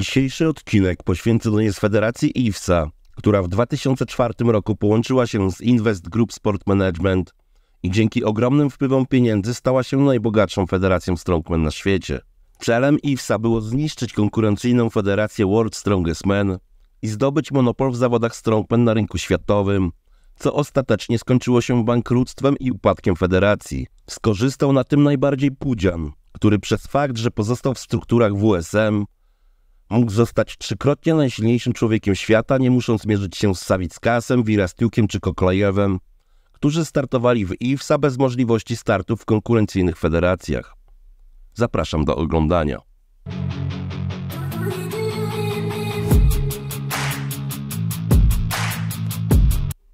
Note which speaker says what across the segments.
Speaker 1: Dzisiejszy odcinek poświęcony jest Federacji IFSA, która w 2004 roku połączyła się z Invest Group Sport Management i dzięki ogromnym wpływom pieniędzy stała się najbogatszą federacją strongman na świecie. Celem IFSA było zniszczyć konkurencyjną federację World Strongest Man i zdobyć monopol w zawodach strongman na rynku światowym, co ostatecznie skończyło się bankructwem i upadkiem federacji. Skorzystał na tym najbardziej Pudzian, który przez fakt, że pozostał w strukturach WSM, mógł zostać trzykrotnie najsilniejszym człowiekiem świata, nie musząc mierzyć się z Savickasem, Wirastiukiem czy Koklajewem, którzy startowali w IFSA bez możliwości startu w konkurencyjnych federacjach. Zapraszam do oglądania.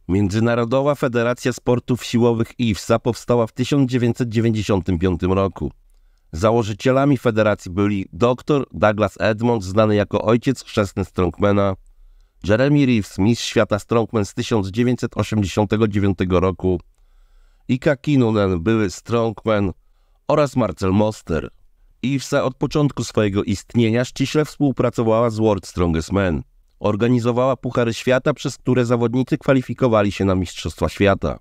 Speaker 1: Międzynarodowa Federacja Sportów Siłowych IFSA powstała w 1995 roku. Założycielami federacji byli dr Douglas Edmonds, znany jako ojciec chrzestny strongmana, Jeremy Reeves, mistrz świata strongman z 1989 roku, Ika Kinnunen, były strongman, oraz Marcel Moster. IFSA od początku swojego istnienia ściśle współpracowała z World Strongest Man. Organizowała puchary świata, przez które zawodnicy kwalifikowali się na Mistrzostwa Świata.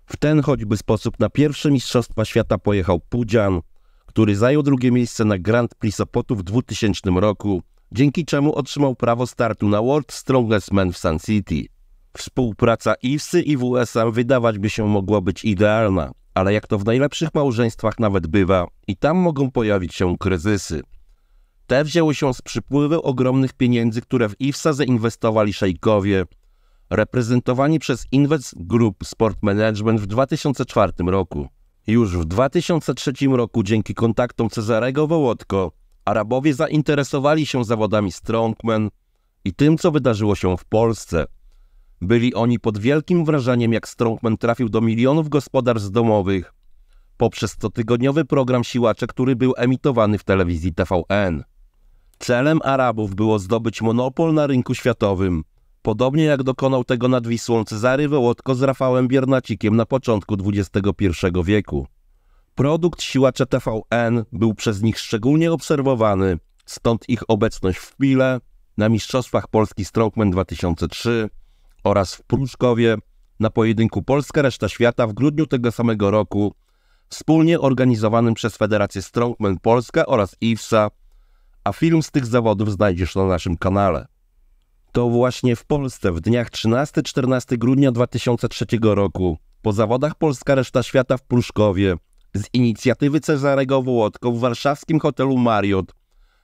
Speaker 1: W ten choćby sposób na pierwsze Mistrzostwa Świata pojechał Pudzian, który zajął drugie miejsce na Grand Prix Sopotu w 2000 roku, dzięki czemu otrzymał prawo startu na World Strongest Man w Sun City. Współpraca IFSY i WSM wydawać by się mogła być idealna, ale jak to w najlepszych małżeństwach nawet bywa, i tam mogą pojawić się kryzysy. Te wzięły się z przypływu ogromnych pieniędzy, które w IFSA zainwestowali szejkowie, reprezentowani przez Invest Group Sport Management w 2004 roku. Już w 2003 roku dzięki kontaktom Cezarego Wołodko Arabowie zainteresowali się zawodami strongman i tym, co wydarzyło się w Polsce. Byli oni pod wielkim wrażeniem, jak strongman trafił do milionów gospodarstw domowych poprzez cotygodniowy program siłacze, który był emitowany w telewizji TVN. Celem Arabów było zdobyć monopol na rynku światowym, podobnie jak dokonał tego nad Wisłą Cezary Wołodko z Rafałem Biernacikiem na początku XXI wieku. Produkt siłacza TVN był przez nich szczególnie obserwowany, stąd ich obecność w Pile, na Mistrzostwach Polski Strongman 2003 oraz w Pruszkowie na pojedynku Polska-Reszta Świata w grudniu tego samego roku, wspólnie organizowanym przez Federację Strongman Polska oraz IFSA, a film z tych zawodów znajdziesz na naszym kanale. To właśnie w Polsce w dniach 13-14 grudnia 2003 roku, po zawodach Polska-Reszta Świata w Pruszkowie, z inicjatywy Cezarego Wołodko w warszawskim hotelu Marriott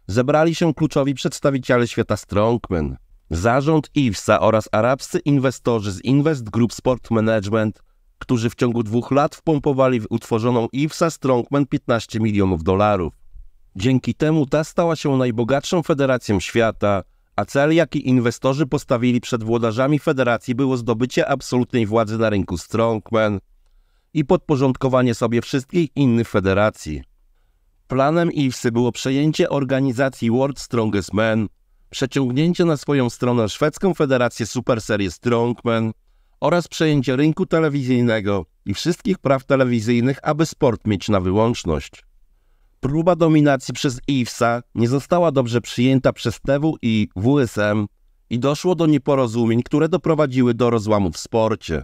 Speaker 1: zebrali się kluczowi przedstawiciele świata strongman. Zarząd IFSA oraz arabscy inwestorzy z Invest Group Sport Management, którzy w ciągu 2 lat wpompowali w utworzoną IFSA Strongman $15 milionów. Dzięki temu ta stała się najbogatszą federacją świata, a cel, jaki inwestorzy postawili przed włodarzami federacji, było zdobycie absolutnej władzy na rynku strongman i podporządkowanie sobie wszystkich innych federacji. Planem IFSY było przejęcie organizacji World Strongest Man, przeciągnięcie na swoją stronę szwedzką federację Super Series Strongman oraz przejęcie rynku telewizyjnego i wszystkich praw telewizyjnych, aby sport mieć na wyłączność. Próba dominacji przez IFSA nie została dobrze przyjęta przez TW i WSM i doszło do nieporozumień, które doprowadziły do rozłamu w sporcie.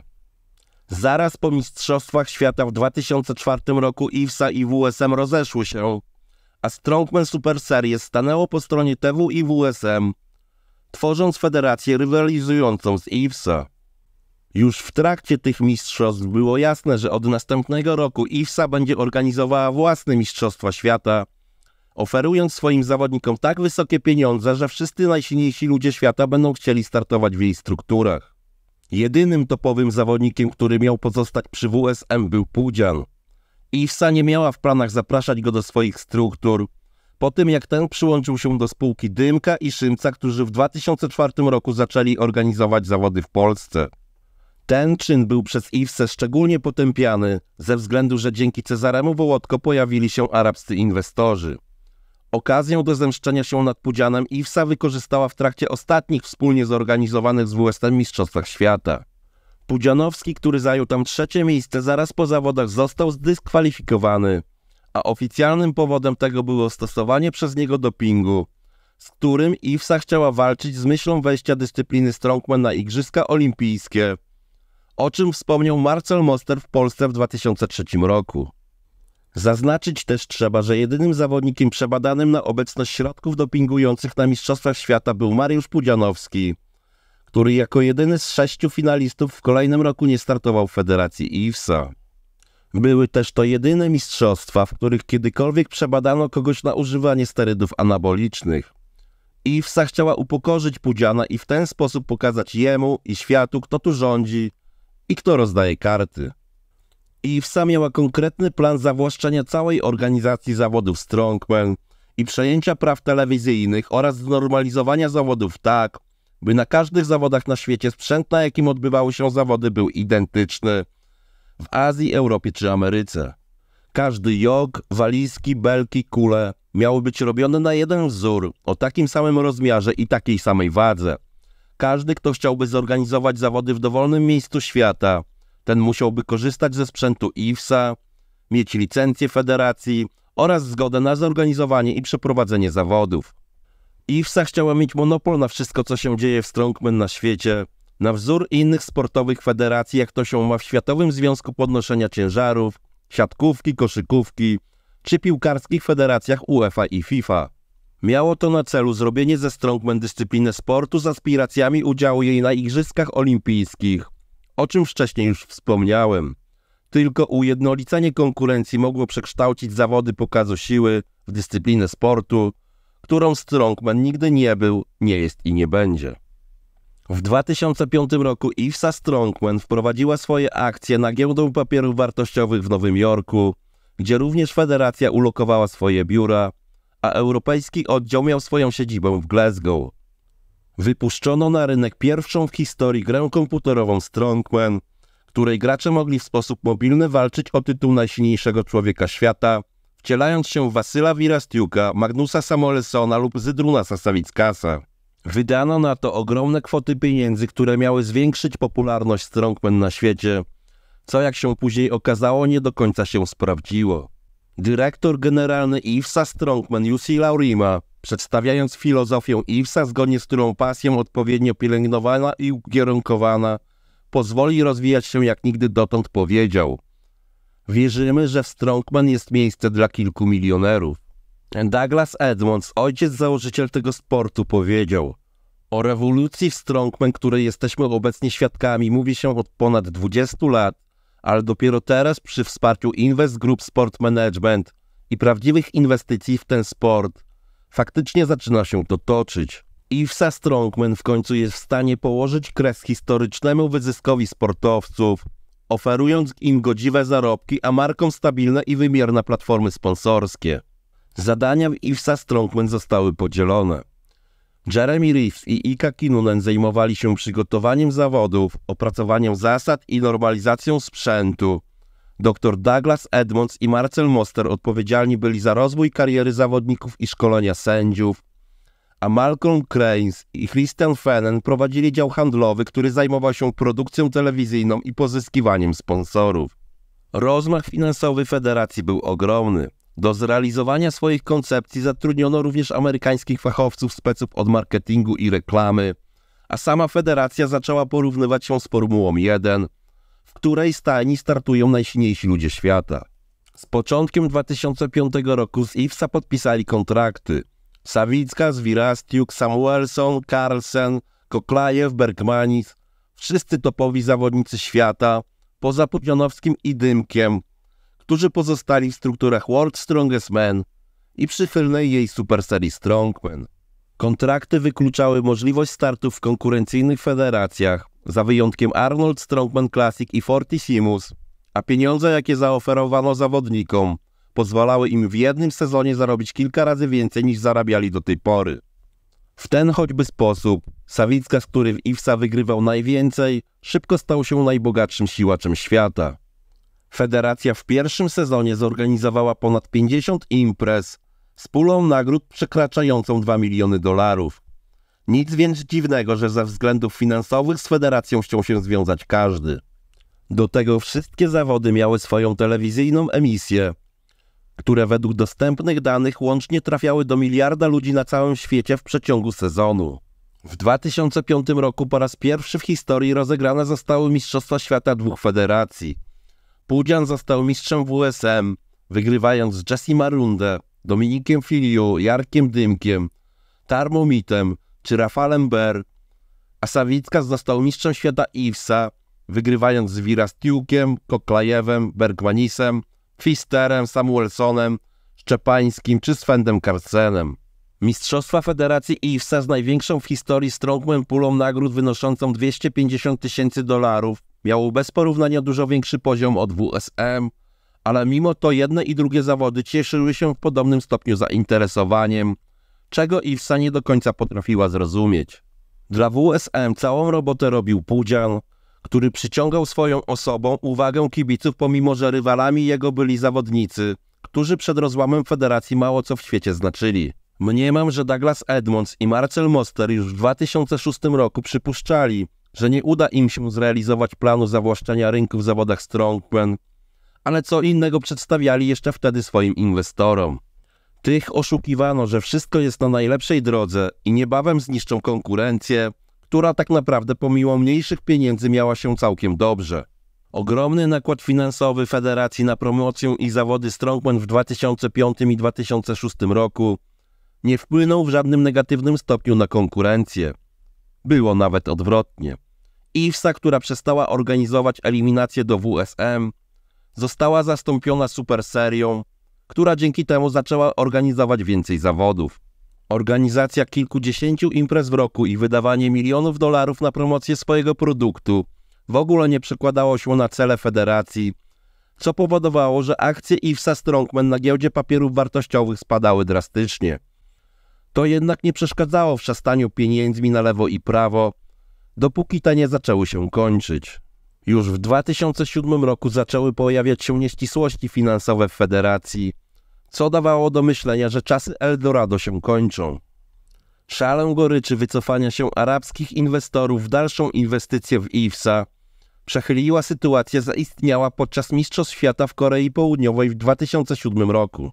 Speaker 1: Zaraz po Mistrzostwach Świata w 2004 roku IFSA i WSM rozeszły się, a Strongman Super Series stanęło po stronie TW i WSM, tworząc federację rywalizującą z IFSA. Już w trakcie tych mistrzostw było jasne, że od następnego roku IFSA będzie organizowała własne Mistrzostwa Świata, oferując swoim zawodnikom tak wysokie pieniądze, że wszyscy najsilniejsi ludzie świata będą chcieli startować w jej strukturach. Jedynym topowym zawodnikiem, który miał pozostać przy WSM, był Pudzian. IFSA nie miała w planach zapraszać go do swoich struktur, po tym jak ten przyłączył się do spółki Dymka i Szymca, którzy w 2004 roku zaczęli organizować zawody w Polsce. Ten czyn był przez IFSę szczególnie potępiany, ze względu, że dzięki Cezaremu Wołodko pojawili się arabscy inwestorzy. Okazję do zemszczenia się nad Pudzianem IFSA wykorzystała w trakcie ostatnich wspólnie zorganizowanych z WSM Mistrzostwach Świata. Pudzianowski, który zajął tam 3. miejsce, zaraz po zawodach został zdyskwalifikowany, a oficjalnym powodem tego było stosowanie przez niego dopingu, z którym IFSA chciała walczyć z myślą wejścia dyscypliny strongman na Igrzyska Olimpijskie, o czym wspomniał Marcel Moster w Polsce w 2003 roku. Zaznaczyć też trzeba, że jedynym zawodnikiem przebadanym na obecność środków dopingujących na Mistrzostwach Świata był Mariusz Pudzianowski, który jako jedyny z 6 finalistów w kolejnym roku nie startował w federacji IFSA. Były też to jedyne mistrzostwa, w których kiedykolwiek przebadano kogoś na używanie sterydów anabolicznych. IFSA chciała upokorzyć Pudziana i w ten sposób pokazać jemu i światu, kto tu rządzi i kto rozdaje karty. IFSA miała konkretny plan zawłaszczenia całej organizacji zawodów strongman i przejęcia praw telewizyjnych oraz znormalizowania zawodów tak, by na każdych zawodach na świecie sprzęt, na jakim odbywały się zawody, był identyczny w Azji, Europie czy Ameryce. Każdy jog, walizki, belki, kule miały być robione na jeden wzór, o takim samym rozmiarze i takiej samej wadze. Każdy, kto chciałby zorganizować zawody w dowolnym miejscu świata, ten musiałby korzystać ze sprzętu IFSA, mieć licencję federacji oraz zgodę na zorganizowanie i przeprowadzenie zawodów. IFSA chciała mieć monopol na wszystko, co się dzieje w strongman na świecie, na wzór innych sportowych federacji, jak to się ma w Światowym Związku Podnoszenia Ciężarów, siatkówki, koszykówki czy piłkarskich federacjach UEFA i FIFA. Miało to na celu zrobienie ze strongman dyscypliny sportu z aspiracjami udziału jej na Igrzyskach Olimpijskich, o czym wcześniej już wspomniałem. Tylko ujednolicenie konkurencji mogło przekształcić zawody pokazu siły w dyscyplinę sportu, którą strongman nigdy nie był, nie jest i nie będzie. W 2005 roku IFSA Strongman wprowadziła swoje akcje na giełdę papierów wartościowych w Nowym Jorku, gdzie również federacja ulokowała swoje biura, a europejski oddział miał swoją siedzibę w Glasgow. Wypuszczono na rynek pierwszą w historii grę komputerową Strongman, której gracze mogli w sposób mobilny walczyć o tytuł najsilniejszego człowieka świata, wcielając się w Wasyla Wirastiuka, Magnusa Samuelsona lub Zydrunasa Savickasa. Wydano na to ogromne kwoty pieniędzy, które miały zwiększyć popularność strongman na świecie, co jak się później okazało nie do końca się sprawdziło. Dyrektor generalny IFSA Strongman Jussi Laurima, przedstawiając filozofię IFSA, zgodnie z którą pasja odpowiednio pielęgnowana i ukierunkowana pozwoli rozwijać się jak nigdy dotąd, powiedział: wierzymy, że w strongman jest miejsce dla kilku milionerów. Douglas Edmonds, ojciec założyciel tego sportu, powiedział: o rewolucji w strongman, której jesteśmy obecnie świadkami, mówi się od ponad 20 lat, ale dopiero teraz przy wsparciu Invest Group Sport Management i prawdziwych inwestycji w ten sport faktycznie zaczyna się to toczyć. IFSA Strongman w końcu jest w stanie położyć kres historycznemu wyzyskowi sportowców, oferując im godziwe zarobki, a markom stabilne i wymierne platformy sponsorskie. Zadania w IFSA Strongman zostały podzielone. Jeremy Reeves i Ika Kinnunen zajmowali się przygotowaniem zawodów, opracowaniem zasad i normalizacją sprzętu. Dr Douglas Edmonds i Marcel Moster odpowiedzialni byli za rozwój kariery zawodników i szkolenia sędziów, a Malcolm Cranes i Christian Fenen prowadzili dział handlowy, który zajmował się produkcją telewizyjną i pozyskiwaniem sponsorów. Rozmach finansowy federacji był ogromny. Do zrealizowania swoich koncepcji zatrudniono również amerykańskich fachowców speców od marketingu i reklamy, a sama federacja zaczęła porównywać się z Formułą 1, w której stajni startują najsilniejsi ludzie świata. Z początkiem 2005 roku z IFSA podpisali kontrakty Savickas, Wirastiuk, Samuelson, Carlsen, Koklajew, Bergmanis, wszyscy topowi zawodnicy świata, poza Pudzianowskim i Dymkiem, którzy pozostali w strukturach World Strongest Man i przychylnej jej superserii Strongman. Kontrakty wykluczały możliwość startów w konkurencyjnych federacjach, za wyjątkiem Arnold Strongman Classic i Fortissimus, a pieniądze, jakie zaoferowano zawodnikom, pozwalały im w jednym sezonie zarobić kilka razy więcej niż zarabiali do tej pory. W ten choćby sposób Savickas, który w IFSA wygrywał najwięcej, szybko stał się najbogatszym siłaczem świata. Federacja w pierwszym sezonie zorganizowała ponad 50 imprez z pulą nagród przekraczającą $2 miliony. Nic więc dziwnego, że ze względów finansowych z federacją chciał się związać każdy. Do tego wszystkie zawody miały swoją telewizyjną emisję, które według dostępnych danych łącznie trafiały do miliarda ludzi na całym świecie w przeciągu sezonu. W 2005 roku po raz pierwszy w historii rozegrane zostały Mistrzostwa Świata dwóch federacji. Pudzian został mistrzem WSM, wygrywając z Jesse Marunde, Dominikiem Filiu, Jarkiem Dymkiem, Thermomitem czy Rafalem Ber, a Sawickas został mistrzem świata IWSA, wygrywając z Wirastiukiem, Koklajewem, Bergmanisem, Pfisterem, Samuelsonem, Szczepańskim czy Svendem Carlsenem. Mistrzostwa Federacji IWSA z największą w historii strongman pulą nagród wynoszącą $250,000 miało bez porównania dużo większy poziom od WSM, ale mimo to jedne i drugie zawody cieszyły się w podobnym stopniu zainteresowaniem, czego IWSA nie do końca potrafiła zrozumieć. Dla WSM całą robotę robił Pudzian, który przyciągał swoją osobą uwagę kibiców, pomimo że rywalami jego byli zawodnicy, którzy przed rozłamem federacji mało co w świecie znaczyli. Mniemam, że Douglas Edmonds i Marcel Moster już w 2006 roku przypuszczali, że nie uda im się zrealizować planu zawłaszczenia rynku w zawodach strongman, ale co innego przedstawiali jeszcze wtedy swoim inwestorom. Tych oszukiwano, że wszystko jest na najlepszej drodze i niebawem zniszczą konkurencję, która tak naprawdę pomimo mniejszych pieniędzy miała się całkiem dobrze. Ogromny nakład finansowy federacji na promocję i zawody strongman w 2005 i 2006 roku nie wpłynął w żadnym negatywnym stopniu na konkurencję. Było nawet odwrotnie. IWSA, która przestała organizować eliminacje do WSM, została zastąpiona super serią, która dzięki temu zaczęła organizować więcej zawodów. Organizacja kilkudziesięciu imprez w roku i wydawanie milionów dolarów na promocję swojego produktu w ogóle nie przekładało się na cele federacji, co powodowało, że akcje IWSA Strongman na giełdzie papierów wartościowych spadały drastycznie. To jednak nie przeszkadzało w szastaniu pieniędzmi na lewo i prawo, dopóki te nie zaczęły się kończyć. Już w 2007 roku zaczęły pojawiać się nieścisłości finansowe w federacji, co dawało do myślenia, że czasy Eldorado się kończą. Szalę goryczy wycofania się arabskich inwestorów w dalszą inwestycję w IWSA przechyliła sytuacja zaistniała podczas Mistrzostw Świata w Korei Południowej w 2007 roku.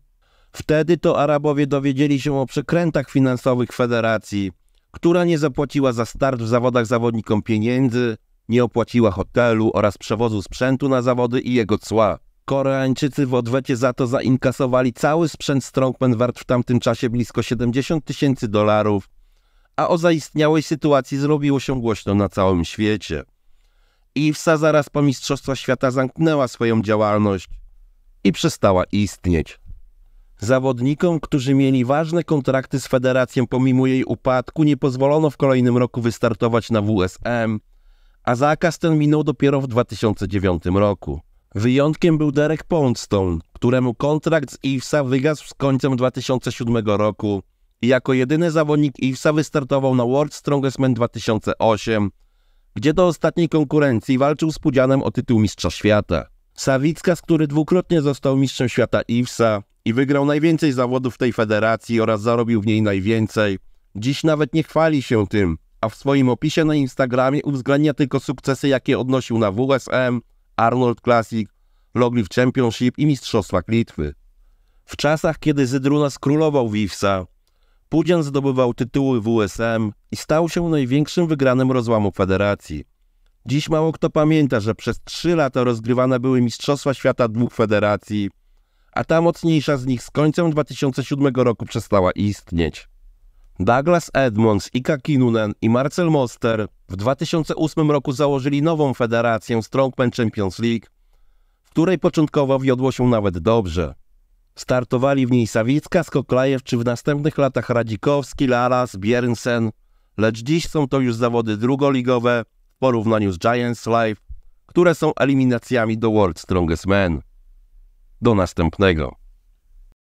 Speaker 1: Wtedy to Arabowie dowiedzieli się o przekrętach finansowych federacji, która nie zapłaciła za start w zawodach zawodnikom pieniędzy, nie opłaciła hotelu oraz przewozu sprzętu na zawody i jego cła. Koreańczycy w odwecie za to zainkasowali cały sprzęt strongman wart w tamtym czasie blisko $70,000, a o zaistniałej sytuacji zrobiło się głośno na całym świecie. IWSA zaraz po Mistrzostwach Świata zamknęła swoją działalność i przestała istnieć. Zawodnikom, którzy mieli ważne kontrakty z federacją pomimo jej upadku, nie pozwolono w kolejnym roku wystartować na WSM, a zakaz ten minął dopiero w 2009 roku. Wyjątkiem był Derek Poundstone, któremu kontrakt z IWSA wygasł z końcem 2007 roku i jako jedyny zawodnik IWSA wystartował na World Strongest Man 2008, gdzie do ostatniej konkurencji walczył z Pudzianem o tytuł mistrza świata. Sawickas, który dwukrotnie został mistrzem świata IWSA i wygrał najwięcej zawodów w tej federacji oraz zarobił w niej najwięcej, dziś nawet nie chwali się tym, a w swoim opisie na Instagramie uwzględnia tylko sukcesy, jakie odnosił na WSM, Arnold Classic, Logliv Championship i Mistrzostwach Litwy. W czasach, kiedy Zydrunas królował w IWSA, Pudzian zdobywał tytuły WSM i stał się największym wygranym rozłamu federacji. Dziś mało kto pamięta, że przez 3 lata rozgrywane były Mistrzostwa Świata dwóch federacji, a ta mocniejsza z nich z końcem 2007 roku przestała istnieć. Douglas Edmonds, Ika Kinnunen i Marcel Moster w 2008 roku założyli nową federację Strongman Champions League, w której początkowo wiodło się nawet dobrze. Startowali w niej Sawickas, Koklajew czy w następnych latach Radzikowski, Lalas, Bjernsen, lecz dziś są to już zawody drugoligowe w porównaniu z Giants Live, które są eliminacjami do World Strongest Man. Do następnego.